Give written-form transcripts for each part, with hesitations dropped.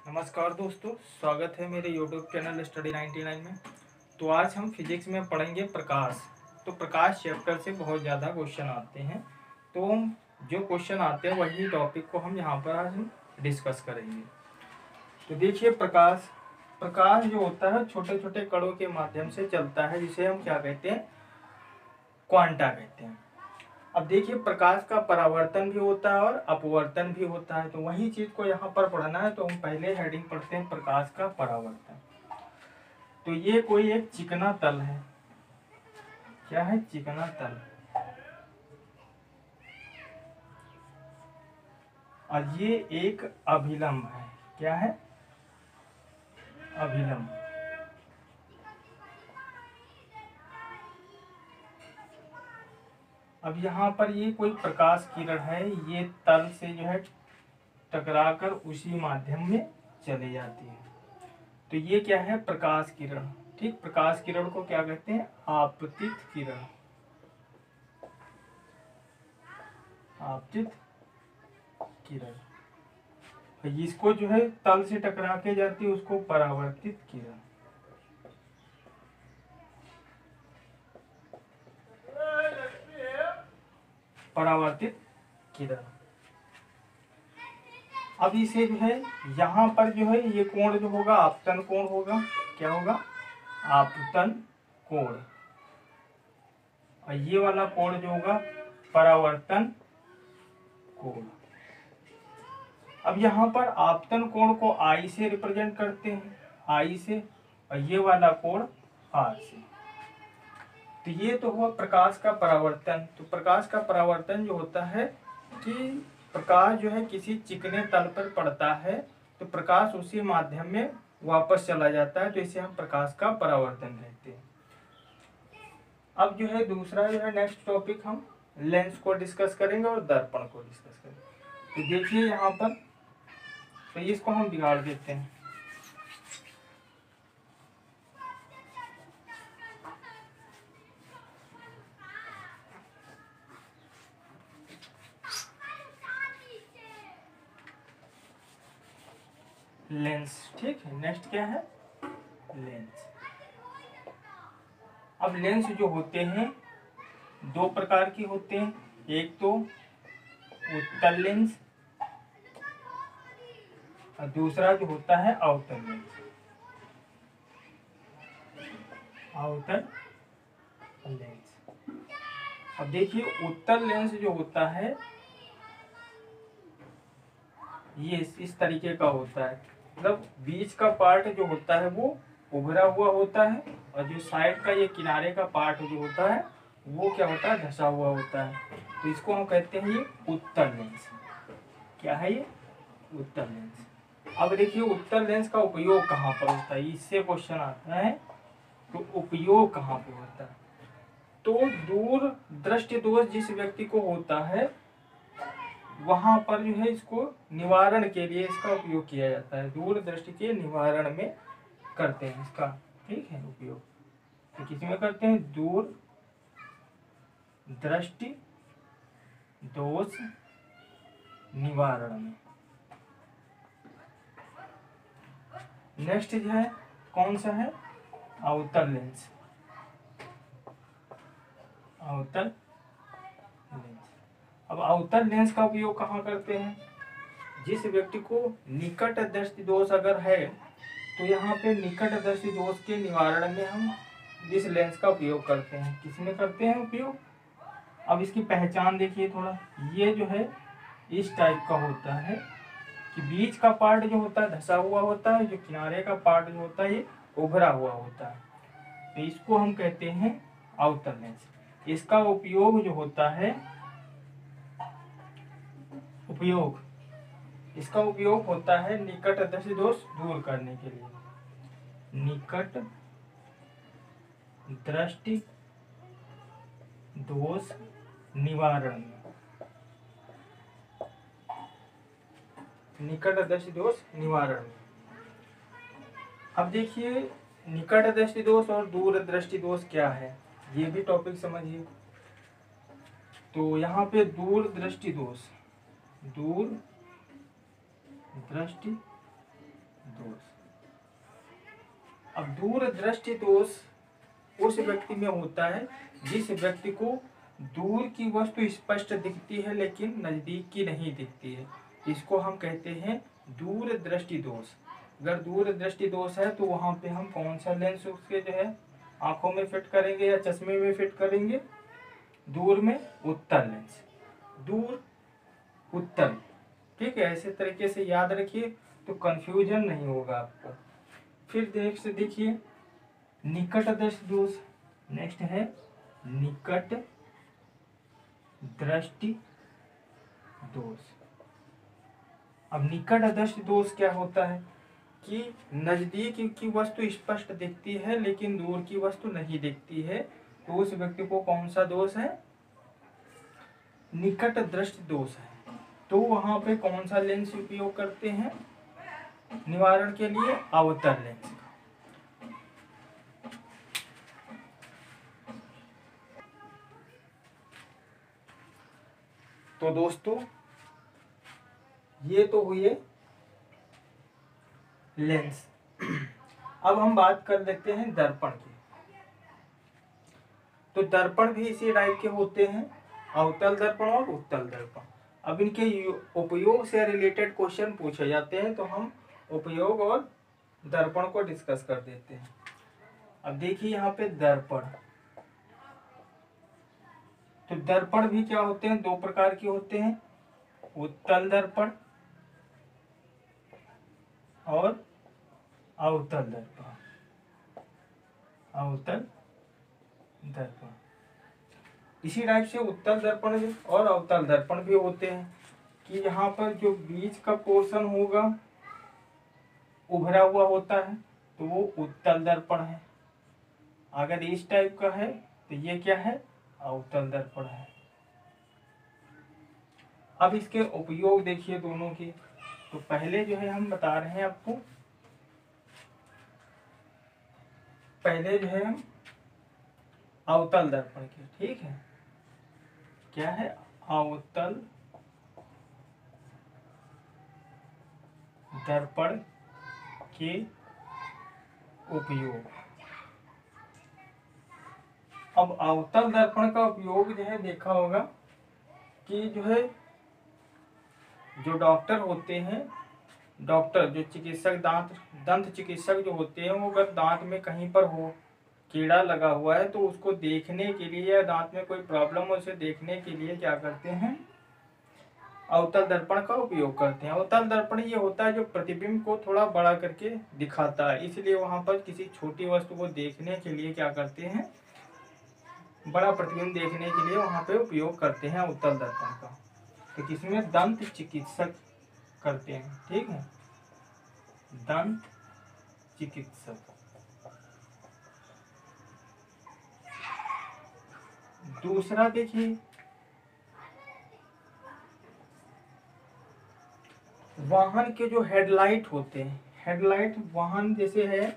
नमस्कार दोस्तों, स्वागत है मेरे YouTube चैनल स्टडी 99 में। तो आज हम फिजिक्स में पढ़ेंगे प्रकाश। तो प्रकाश चैप्टर से बहुत ज़्यादा क्वेश्चन आते हैं, तो जो क्वेश्चन आते हैं वही टॉपिक को हम यहाँ पर आज हम डिस्कस करेंगे। तो देखिए, प्रकाश प्रकाश जो होता है छोटे छोटे कणों के माध्यम से चलता है, जिसे हम क्या कहते हैं, क्वांटा कहते हैं। अब देखिए, प्रकाश का परावर्तन भी होता है और अपवर्तन भी होता है, तो वही चीज को यहाँ पर पढ़ना है। तो हम पहले हेडिंग पढ़ते हैं, प्रकाश का परावर्तन। तो ये कोई एक चिकना तल है। क्या है? चिकना तल। और ये एक अभिलंब है। क्या है? अभिलंब। अब यहाँ पर ये कोई प्रकाश किरण है, ये तल से जो है टकराकर उसी माध्यम में चली जाती है। तो ये क्या है? प्रकाश किरण। ठीक, प्रकाश किरण को क्या कहते हैं? आपतित किरण। आपतित किरण। इसको जो है तल से टकरा के जाती है, उसको परावर्तित किरण। परावर्तित किरण। अब इसे जो है यहाँ पर जो है ये कोण जो होगा आपतन कोण होगा। क्या होगा? आपतन कोण। और ये वाला कोण जो होगा परावर्तन कोण। अब यहाँ पर आपतन कोण को आई से रिप्रेजेंट करते हैं, आई से, और ये वाला कोण आर से। तो ये तो हुआ प्रकाश का परावर्तन। तो प्रकाश का परावर्तन जो होता है कि प्रकाश जो है किसी चिकने तल पर पड़ता है, तो प्रकाश उसी माध्यम में वापस चला जाता है, तो इसे हम प्रकाश का परावर्तन कहते हैं। अब जो है दूसरा जो है नेक्स्ट टॉपिक, हम लेंस को डिस्कस करेंगे और दर्पण को डिस्कस करेंगे। तो देखिए यहाँ पर, तो इसको हम बिगाड़ देते हैं। लेंस। ठीक है, नेक्स्ट क्या है? लेंस। अब लेंस जो होते हैं दो प्रकार के होते हैं, एक तो उत्तल लेंस और दूसरा जो होता है अवतल लेंस। अवतल लेंस। अब देखिए, उत्तल लेंस जो होता है ये इस तरीके का होता है, मतलब बीच का पार्ट जो होता है वो उभरा हुआ होता है, और जो साइड का ये किनारे का पार्ट जो होता है वो क्या होता है? धंसा हुआ होता है। तो इसको हम कहते हैं ये उत्तल लेंस। क्या है ये? उत्तल लेंस। अब देखिए, उत्तल लेंस का उपयोग कहाँ पर होता है, इससे क्वेश्चन आता है। तो उपयोग कहाँ पे होता है? तो दूर दृष्टि दोष जिस व्यक्ति को होता है वहां पर जो है इसको निवारण के लिए इसका उपयोग किया जाता है। दूर दृष्टि के निवारण में करते हैं इसका, ठीक है, उपयोग। तो किस में करते हैं? दूर दृष्टि दोष निवारण में। नेक्स्ट जो है कौन सा है? अवतल लेंस। अवतल लेंस। अब अवतल लेंस का उपयोग कहाँ करते हैं? जिस व्यक्ति को निकट दृष्टि दोष अगर है, तो यहाँ पे निकट दृष्टि दोष के निवारण में हम इस लेंस का उपयोग करते हैं। किसमें करते हैं उपयोग? अब इसकी पहचान देखिए थोड़ा। ये जो है इस टाइप का होता है कि बीच का पार्ट जो होता है धंसा हुआ होता है, जो किनारे का पार्ट जो होता है ये उभरा हुआ होता है। तो इसको हम कहते हैं अवतल लेंस। इसका उपयोग जो होता है, इसका उपयोग होता है निकट दृष्टि दोष दूर करने के लिए। निकट दृष्टि दोष निवारण में। निकट दृष्टि दोष निवारण में। अब देखिए, निकट दृष्टि दोष और दूर दृष्टि दोष क्या है, ये भी टॉपिक समझिए। तो यहाँ पे दूर दृष्टि दोष, दूर दृष्टि दोष। अब दूरदृष्टि दोष उस व्यक्ति में होता है जिस व्यक्ति को दूर की वस्तु स्पष्ट दिखती है लेकिन नजदीक की नहीं दिखती है, इसको हम कहते हैं दूरदृष्टि दोष। अगर दूरदृष्टि दोष है तो वहां पे हम कौन सा लेंस उसके जो है आंखों में फिट करेंगे या चश्मे में फिट करेंगे? दूर में उत्तल लेंस, दूर उत्तल। ठीक है, ऐसे तरीके से याद रखिए तो कंफ्यूजन नहीं होगा आपको। फिर देखिए निकट दृष्टि दोष। नेक्स्ट है निकट दृष्टि दोष। अब निकट दृष्टि दोष क्या होता है कि नजदीक की वस्तु स्पष्ट दिखती है लेकिन दूर की वस्तु नहीं दिखती है, तो उस व्यक्ति को कौन सा दोष है? निकट दृष्टि दोष है। तो वहां पे कौन सा लेंस उपयोग करते हैं निवारण के लिए? अवतल लेंस। तो दोस्तों ये तो हुए लेंस। अब हम बात कर लेते हैं दर्पण की। तो दर्पण भी इसी टाइप के होते हैं, अवतल दर्पण और उत्तल दर्पण। अब इनके उपयोग से रिलेटेड क्वेश्चन पूछे जाते हैं तो हम उपयोग और दर्पण को डिस्कस कर देते हैं। अब देखिए यहाँ पे दर्पण, तो दर्पण भी क्या होते हैं? दो प्रकार के होते हैं, उत्तल दर्पण और अवतल दर्पण। अवतल दर्पण इसी टाइप से उत्तल दर्पण और अवतल दर्पण भी होते हैं कि यहाँ पर जो बीच का पोर्शन होगा उभरा हुआ होता है तो वो उत्तल दर्पण है। अगर इस टाइप का है तो ये क्या है? अवतल दर्पण है। अब इसके उपयोग देखिए दोनों के। तो पहले जो है हम बता रहे हैं आपको, पहले जो है हम अवतल दर्पण के, ठीक है, क्या है? अवतल दर्पण के उपयोग। अब अवतल दर्पण का उपयोग जो है देखा होगा कि जो है जो डॉक्टर होते हैं, डॉक्टर जो चिकित्सक दंत चिकित्सक जो होते हैं, वो अगर दांत में कहीं पर हो कीड़ा लगा हुआ है तो उसको देखने के लिए या दांत में कोई प्रॉब्लम हो उसे देखने के लिए क्या करते हैं? अवतल दर्पण का उपयोग करते हैं। अवतल दर्पण ये होता है जो प्रतिबिंब को थोड़ा बड़ा करके दिखाता है, इसलिए वहां पर किसी छोटी वस्तु को देखने के लिए क्या करते हैं? बड़ा प्रतिबिंब देखने के लिए वहां पे उपयोग करते हैं अवतल दर्पण का। तो किसमें? दंत चिकित्सक करते हैं, ठीक है, दंत चिकित्सक। दूसरा देखिए वाहन के जो हेडलाइट होते हैं, हेडलाइट वाहन जैसे है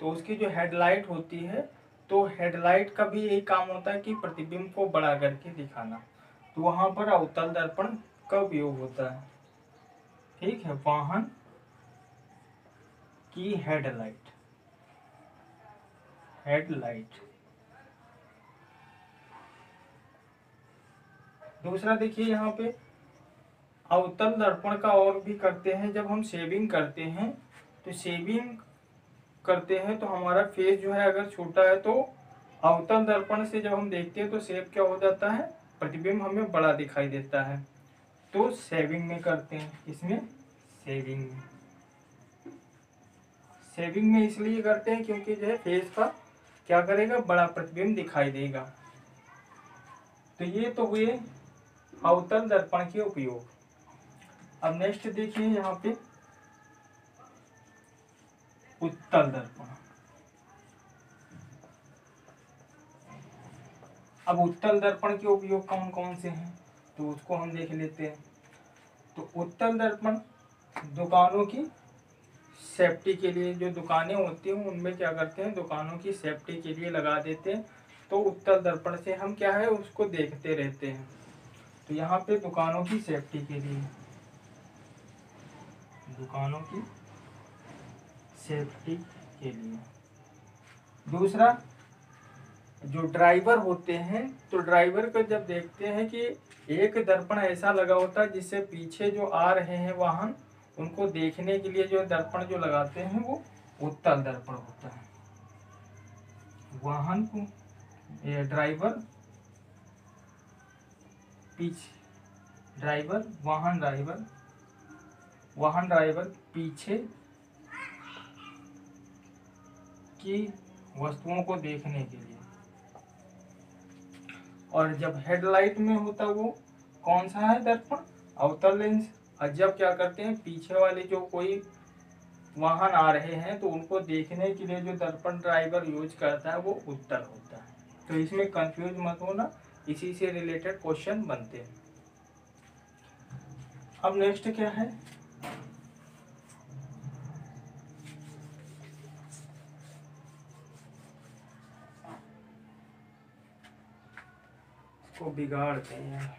तो उसकी जो हेडलाइट होती है, तो हेडलाइट का भी यही काम होता है कि प्रतिबिंब को बड़ा करके दिखाना, तो वहां पर अवतल दर्पण का उपयोग होता है, ठीक है। वाहन की हेडलाइट, हेडलाइट। दूसरा देखिए यहाँ पे अवतल दर्पण का और भी करते हैं, जब हम शेविंग करते हैं तो शेविंग करते हैं तो हमारा फेस जो है अगर छोटा है तो अवतल दर्पण से जब हम देखते हैं तो शेप क्या हो जाता है? प्रतिबिंब हमें बड़ा दिखाई देता है, तो शेविंग में करते हैं। इसमें शेविंग में, शेविंग में इसलिए करते हैं क्योंकि जो है फेस का क्या करेगा? बड़ा प्रतिबिंब दिखाई देगा। तो ये तो हुए अवतल दर्पण के उपयोग। अब नेक्स्ट देखिए यहाँ पे उत्तल दर्पण। अब उत्तल दर्पण के उपयोग कौन कौन से हैं तो उसको हम देख लेते हैं। तो उत्तल दर्पण दुकानों की सेफ्टी के लिए, जो दुकानें होती हैं उनमें क्या करते हैं? दुकानों की सेफ्टी के लिए लगा देते हैं, तो उत्तल दर्पण से हम क्या है उसको देखते रहते हैं। तो यहाँ पे दुकानों की सेफ्टी के लिए, दुकानों की सेफ्टी के लिए। दूसरा, जो ड्राइवर होते हैं तो ड्राइवर को जब देखते हैं कि एक दर्पण ऐसा लगा होता है जिससे पीछे जो आ रहे हैं वाहन, उनको देखने के लिए जो दर्पण जो लगाते हैं वो उत्तल दर्पण होता है। वाहन को ड्राइवर पीछे, वाहन ड्राइवर पीछे की वस्तुओं को देखने के लिए। और जब हेडलाइट में होता वो कौन सा है दर्पण, अवतल लेंस। और जब क्या करते हैं, पीछे वाले जो कोई वाहन आ रहे हैं तो उनको देखने के लिए जो दर्पण ड्राइवर यूज करता है वो उत्तल होता है। तो इसमें कंफ्यूज मत होना, इसी से रिलेटेड क्वेश्चन बनते हैं। अब नेक्स्ट क्या है, इसको बिगाड़ते हैं।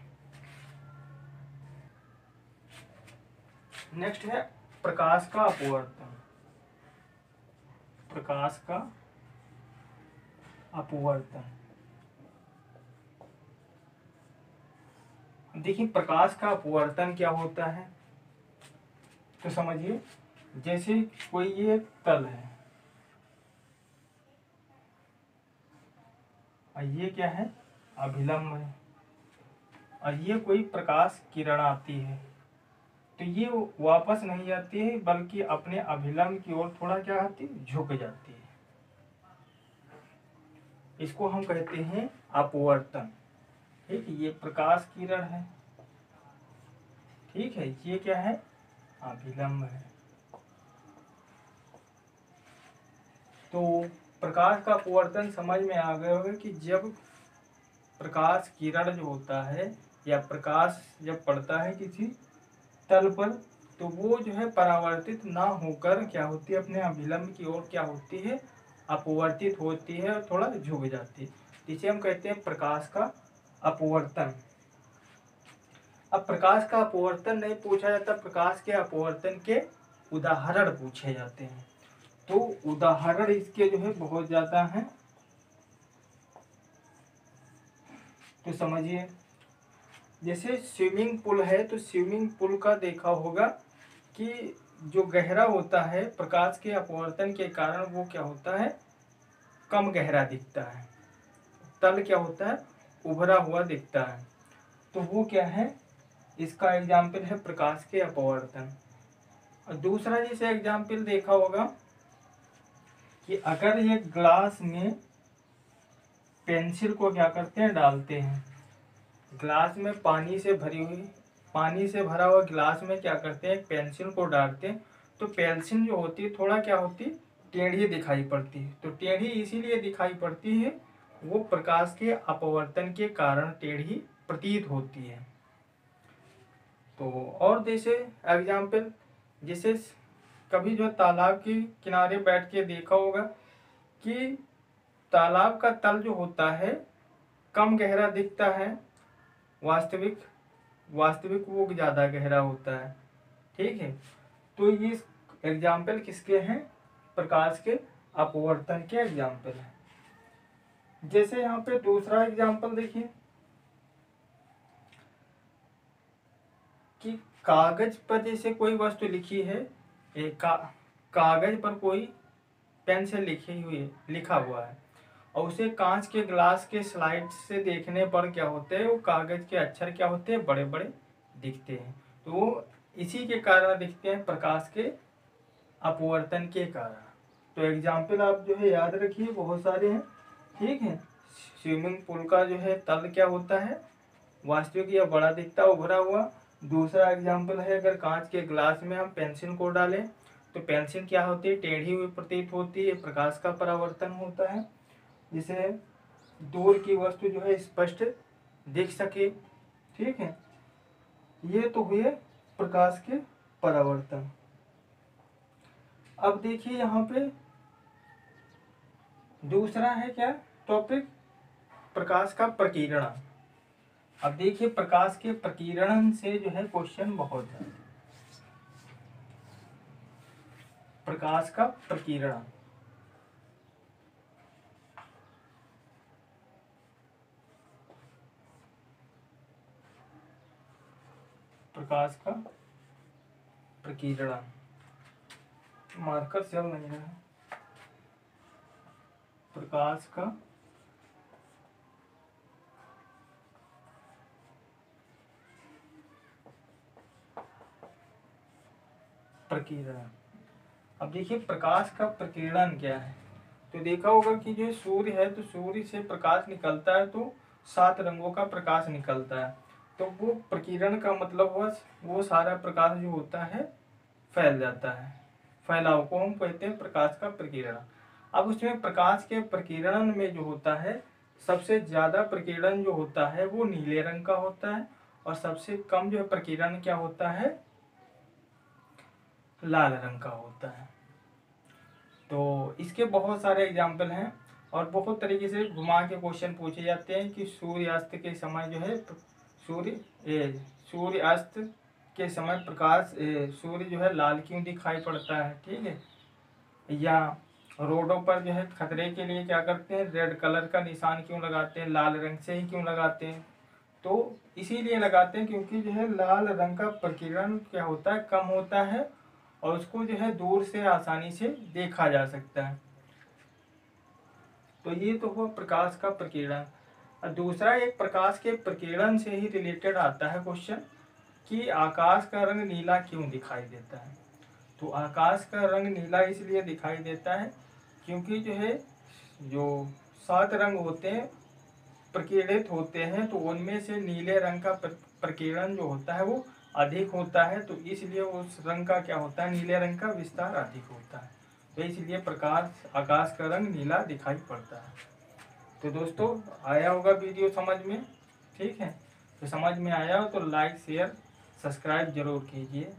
नेक्स्ट है प्रकाश का अपवर्तन। प्रकाश का अपवर्तन, देखिए प्रकाश का अपवर्तन क्या होता है तो समझिए, जैसे कोई ये तल है और ये क्या है, अभिलंब है, और ये कोई प्रकाश किरण आती है तो ये वापस नहीं आती है बल्कि अपने अभिलंब की ओर थोड़ा क्या आती है, झुक जाती है। इसको हम कहते हैं अपवर्तन। ठीक है, ये प्रकाश किरण है, ठीक है, ये क्या है, अभिलंब है। तो प्रकाश का अपवर्तन समझ में आ गया होगा कि जब प्रकाश किरण जो होता है या प्रकाश जब पड़ता है किसी तल पर तो वो जो है परावर्तित ना होकर क्या होती है, अपने अभिलंब की ओर क्या होती है, अपवर्तित होती है और थोड़ा झुक जाती है। इसे हम कहते हैं प्रकाश का अपवर्तन। अब प्रकाश का अपवर्तन नहीं पूछा जाता, प्रकाश के अपवर्तन के उदाहरण पूछे जाते हैं। तो उदाहरण इसके जो है बहुत ज्यादा हैं, तो समझिए। जैसे स्विमिंग पूल है तो स्विमिंग पूल का देखा होगा कि जो गहरा होता है प्रकाश के अपवर्तन के कारण वो क्या होता है, कम गहरा दिखता है। तल क्या होता है, उभरा हुआ दिखता है। तो वो क्या है, इसका एग्जाम्पल है प्रकाश के अपवर्तन। और दूसरा जैसे एग्जाम्पल देखा होगा कि अगर ये ग्लास में पेंसिल को क्या करते हैं, डालते हैं, ग्लास में पानी से भरा हुआ ग्लास में क्या करते हैं, पेंसिल को डालते हैं तो पेंसिल जो होती है थोड़ा क्या होती है, टेढ़ी दिखाई पड़ती है। तो टेढ़ी इसीलिए दिखाई पड़ती है, वो प्रकाश के अपवर्तन के कारण टेढ़ी प्रतीत होती है। तो और जैसे एग्जाम्पल, जैसे कभी जो तालाब के किनारे बैठ के देखा होगा कि तालाब का तल जो होता है कम गहरा दिखता है, वास्तविक वो ज़्यादा गहरा होता है। ठीक है, तो ये एग्जाम्पल किसके हैं, प्रकाश के अपवर्तन के एग्जाम्पल है। जैसे यहाँ पे दूसरा एग्जाम्पल देखिए कि कागज पर जैसे कोई वस्तु लिखी है, कागज पर कोई पेन से लिखा हुआ है और उसे कांच के ग्लास के स्लाइड से देखने पर क्या होते हैं, वो कागज के अक्षर क्या होते हैं, बड़े बड़े दिखते हैं। तो वो इसी के कारण दिखते हैं, प्रकाश के अपवर्तन के कारण। तो एग्जाम्पल आप जो है याद रखिए, बहुत सारे हैं। ठीक है, स्विमिंग पूल का जो है तल क्या होता है, वास्तविक या बड़ा दिखता है, उभरा हुआ। दूसरा एग्जाम्पल है, अगर कांच के ग्लास में हम पेंसिल को डालें तो पेंसिल क्या होती है, टेढ़ी हुई प्रतीत होती है, प्रकाश का परावर्तन होता है, जिसे दूर की वस्तु जो है स्पष्ट दिख सके। ठीक है, ये तो हुए प्रकाश के परावर्तन। अब देखिए यहाँ पे दूसरा है क्या टॉपिक, प्रकाश का प्रकीर्णन। अब देखिए प्रकाश के प्रकीर्णन से जो है क्वेश्चन बहुत है। प्रकाश का प्रकीर्णन। प्रकाश का प्रकीर्णन, मार्कर चल नहीं रहा है। प्रकाश का प्रकीर्णन। अब देखिए प्रकाश का प्रकीर्णन क्या है। तो देखा होगा कि जो सूर्य है तो सूर्य से प्रकाश निकलता है तो 7 रंगों का प्रकाश निकलता है। तो वो प्रकीर्णन का मतलब वो सारा प्रकाश जो होता है फैल जाता है, फैलाव को हम कहते हैं प्रकाश का प्रकीर्णन। अब उसमें प्रकाश के प्रकीर्णन में जो होता है सबसे ज्यादा प्रकीर्णन जो होता है वो नीले रंग का होता है और सबसे कम जो प्रकीर्णन क्या होता है, लाल रंग का होता है। तो इसके बहुत सारे एग्जाम्पल हैं और बहुत तरीके से घुमा के क्वेश्चन पूछे जाते हैं कि सूर्यास्त के समय जो है सूर्यास्त के समय प्रकाश सूर्य जो है लाल क्यों दिखाई पड़ता है, ठीक है। या रोडों पर जो है खतरे के लिए क्या करते हैं, रेड कलर का निशान क्यों लगाते हैं, लाल रंग से ही क्यों लगाते हैं। तो इसीलिए लगाते हैं क्योंकि जो है लाल रंग का प्रकीर्णन क्या होता है, कम होता है और उसको जो है दूर से आसानी से देखा जा सकता है। तो ये तो हुआ प्रकाश का प्रकीर्णन। और दूसरा एक प्रकाश के प्रकीर्णन से ही रिलेटेड आता है क्वेश्चन कि आकाश का रंग नीला क्यों दिखाई देता है। तो आकाश का रंग नीला इसलिए दिखाई देता है क्योंकि जो है जो 7 रंग होते हैं प्रकीर्णित होते हैं तो उनमें से नीले रंग का प्रकीर्णन जो होता है वो अधिक होता है। तो इसलिए उस रंग का क्या होता है, नीले रंग का विस्तार अधिक होता है। तो इसलिए प्रकाश आकाश का रंग नीला दिखाई पड़ता है। तो दोस्तों आया होगा वीडियो समझ में, ठीक है। तो समझ में आया हो तो लाइक शेयर सब्सक्राइब जरूर कीजिए।